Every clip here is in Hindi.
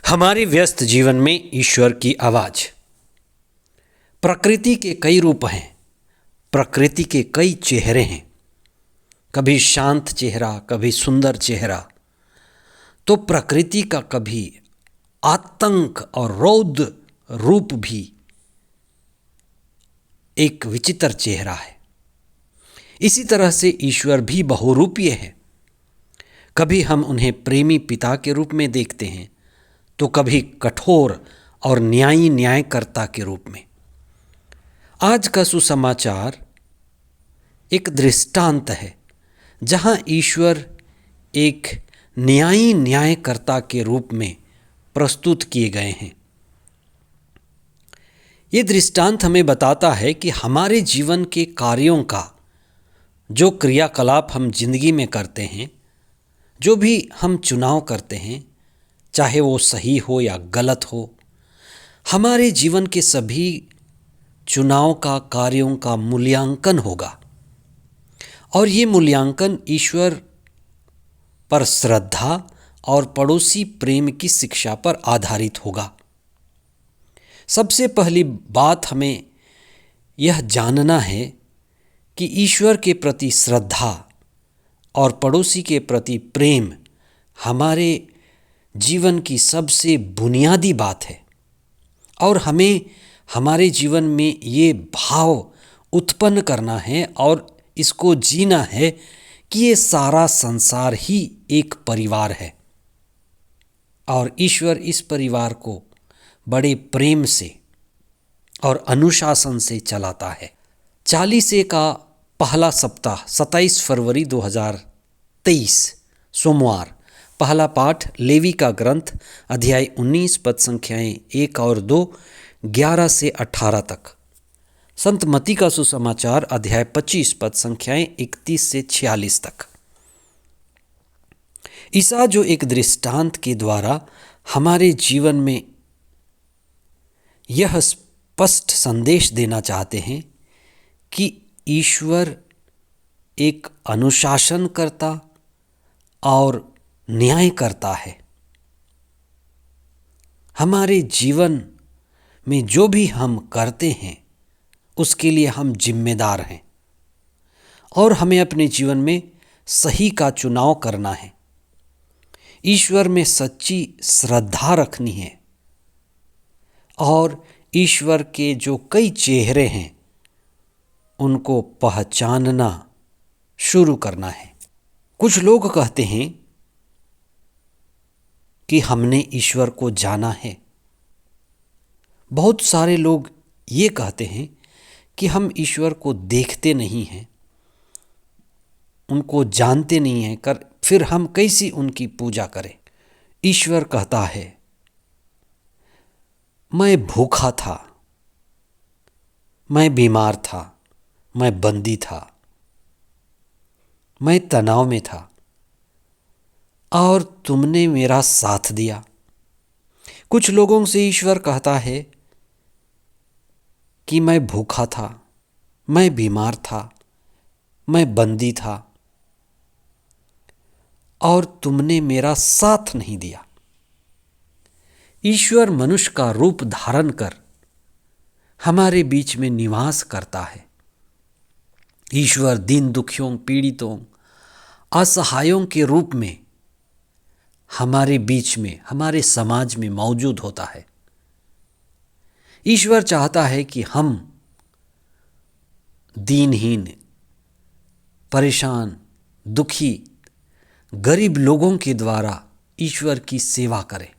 हमारे व्यस्त जीवन में ईश्वर की आवाज। प्रकृति के कई रूप हैं, प्रकृति के कई चेहरे हैं। कभी शांत चेहरा, कभी सुंदर चेहरा, तो प्रकृति का कभी आतंक और रौद्र रूप भी एक विचित्र चेहरा है। इसी तरह से ईश्वर भी बहुरूपीय है। कभी हम उन्हें प्रेमी पिता के रूप में देखते हैं, तो कभी कठोर और न्यायी न्यायकर्ता के रूप में। आज का सुसमाचार एक दृष्टांत है जहां ईश्वर एक न्यायी न्यायकर्ता के रूप में प्रस्तुत किए गए हैं। ये दृष्टांत हमें बताता है कि हमारे जीवन के कार्यों का जो क्रियाकलाप हम जिंदगी में करते हैं, जो भी हम चुनाव करते हैं, चाहे वो सही हो या गलत हो, हमारे जीवन के सभी चुनाव का, कार्यों का मूल्यांकन होगा। और ये मूल्यांकन ईश्वर पर श्रद्धा और पड़ोसी प्रेम की शिक्षा पर आधारित होगा। सबसे पहली बात हमें यह जानना है कि ईश्वर के प्रति श्रद्धा और पड़ोसी के प्रति प्रेम हमारे जीवन की सबसे बुनियादी बात है। और हमें हमारे जीवन में ये भाव उत्पन्न करना है और इसको जीना है कि ये सारा संसार ही एक परिवार है और ईश्वर इस परिवार को बड़े प्रेम से और अनुशासन से चलाता है। चालीसे का पहला सप्ताह 27 फरवरी 2023 सोमवार। पहला पाठ लेवी का ग्रंथ अध्याय 19 पद संख्याएं 1 और 2, 11 से 18 तक। संत मत्ती का सुसमाचार अध्याय 25 पद संख्याएं 31 से 46 तक। ईसा जो एक दृष्टांत के द्वारा हमारे जीवन में यह स्पष्ट संदेश देना चाहते हैं कि ईश्वर एक अनुशासन करता और न्याय करता है। हमारे जीवन में जो भी हम करते हैं उसके लिए हम जिम्मेदार हैं और हमें अपने जीवन में सही का चुनाव करना है। ईश्वर में सच्ची श्रद्धा रखनी है और ईश्वर के जो कई चेहरे हैं उनको पहचानना शुरू करना है। कुछ लोग कहते हैं कि हमने ईश्वर को जाना है। बहुत सारे लोग ये कहते हैं कि हम ईश्वर को देखते नहीं हैं, उनको जानते नहीं हैं, फिर हम कैसी उनकी पूजा करें। ईश्वर कहता है, मैं भूखा था, मैं बीमार था, मैं बंदी था, मैं तनाव में था और तुमने मेरा साथ दिया। कुछ लोगों से ईश्वर कहता है कि मैं भूखा था, मैं बीमार था, मैं बंदी था और तुमने मेरा साथ नहीं दिया। ईश्वर मनुष्य का रूप धारण कर हमारे बीच में निवास करता है। ईश्वर दीन दुखियों, पीड़ितों, असहायों के रूप में हमारे बीच में, हमारे समाज में मौजूद होता है। ईश्वर चाहता है कि हम दीनहीन, परेशान, दुखी, गरीब लोगों के द्वारा ईश्वर की सेवा करें।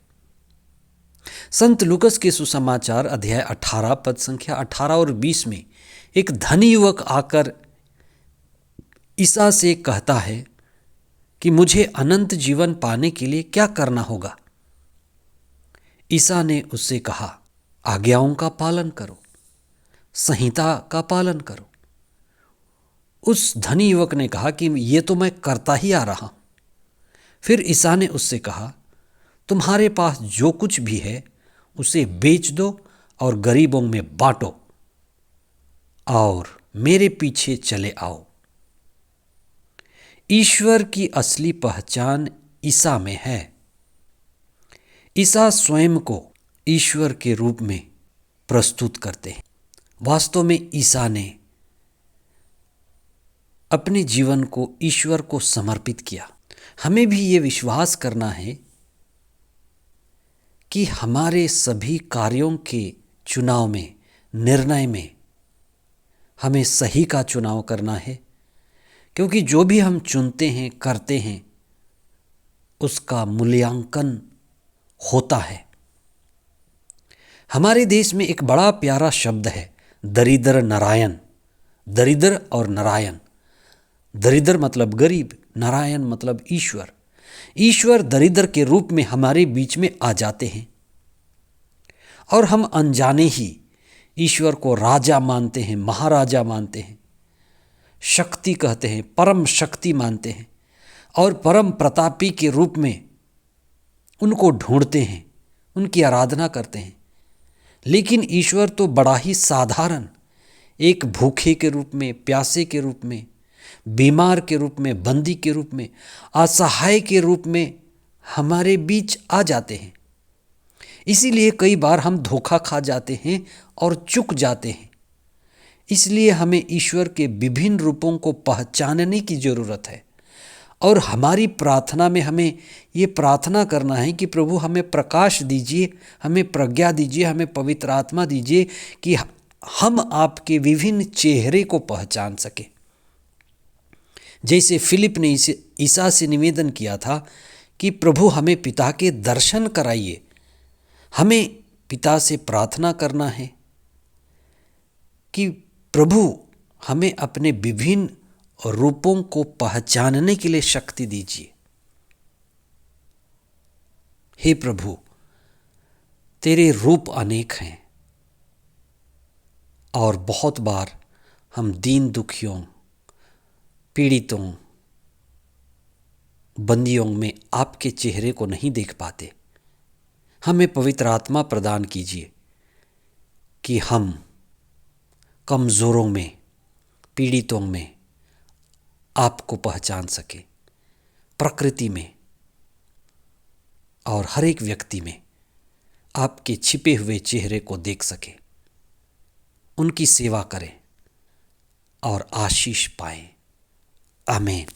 संत लूकस के सुसमाचार अध्याय 18 पद संख्या 18 और 20 में एक धनी युवक आकर ईसा से कहता है कि मुझे अनंत जीवन पाने के लिए क्या करना होगा। ईसा ने उससे कहा, आज्ञाओं का पालन करो, संहिता का पालन करो। उस धनी युवक ने कहा कि ये तो मैं करता ही आ रहा हूं। फिर ईसा ने उससे कहा, तुम्हारे पास जो कुछ भी है उसे बेच दो और गरीबों में बांटो और मेरे पीछे चले आओ। ईश्वर की असली पहचान ईसा में है। ईसा स्वयं को ईश्वर के रूप में प्रस्तुत करते हैं। वास्तव में ईसा ने अपने जीवन को ईश्वर को समर्पित किया। हमें भी ये विश्वास करना है कि हमारे सभी कार्यों के चुनाव में, निर्णय में हमें सही का चुनाव करना है, क्योंकि जो भी हम चुनते हैं, करते हैं, उसका मूल्यांकन होता है। हमारे देश में एक बड़ा प्यारा शब्द है, दरिद्र नारायण। दरिद्र और नारायण, दरिद्र मतलब गरीब, नारायण मतलब ईश्वर। ईश्वर दरिद्र के रूप में हमारे बीच में आ जाते हैं और हम अनजाने ही ईश्वर को राजा मानते हैं, महाराजा मानते हैं, शक्ति कहते हैं, परम शक्ति मानते हैं और परम प्रतापी के रूप में उनको ढूंढते हैं, उनकी आराधना करते हैं। लेकिन ईश्वर तो बड़ा ही साधारण, एक भूखे के रूप में, प्यासे के रूप में, बीमार के रूप में, बंदी के रूप में, असहाय के रूप में हमारे बीच आ जाते हैं। इसीलिए कई बार हम धोखा खा जाते हैं और चूक जाते हैं। इसलिए हमें ईश्वर के विभिन्न रूपों को पहचानने की ज़रूरत है और हमारी प्रार्थना में हमें ये प्रार्थना करना है कि प्रभु हमें प्रकाश दीजिए, हमें प्रज्ञा दीजिए, हमें पवित्र आत्मा दीजिए कि हम आपके विभिन्न चेहरे को पहचान सकें। जैसे फिलिप ने ईसा से निवेदन किया था कि प्रभु हमें पिता के दर्शन कराइए। हमें पिता से प्रार्थना करना है कि प्रभु हमें अपने विभिन्न रूपों को पहचानने के लिए शक्ति दीजिए। हे प्रभु, तेरे रूप अनेक हैं और बहुत बार हम दीन दुखियों, पीड़ितों, बंदियों में आपके चेहरे को नहीं देख पाते। हमें पवित्र आत्मा प्रदान कीजिए कि हम कमज़ोरों में, पीड़ितों में आपको पहचान सके, प्रकृति में और हर एक व्यक्ति में आपके छिपे हुए चेहरे को देख सके, उनकी सेवा करें और आशीष पाएं। आमीन।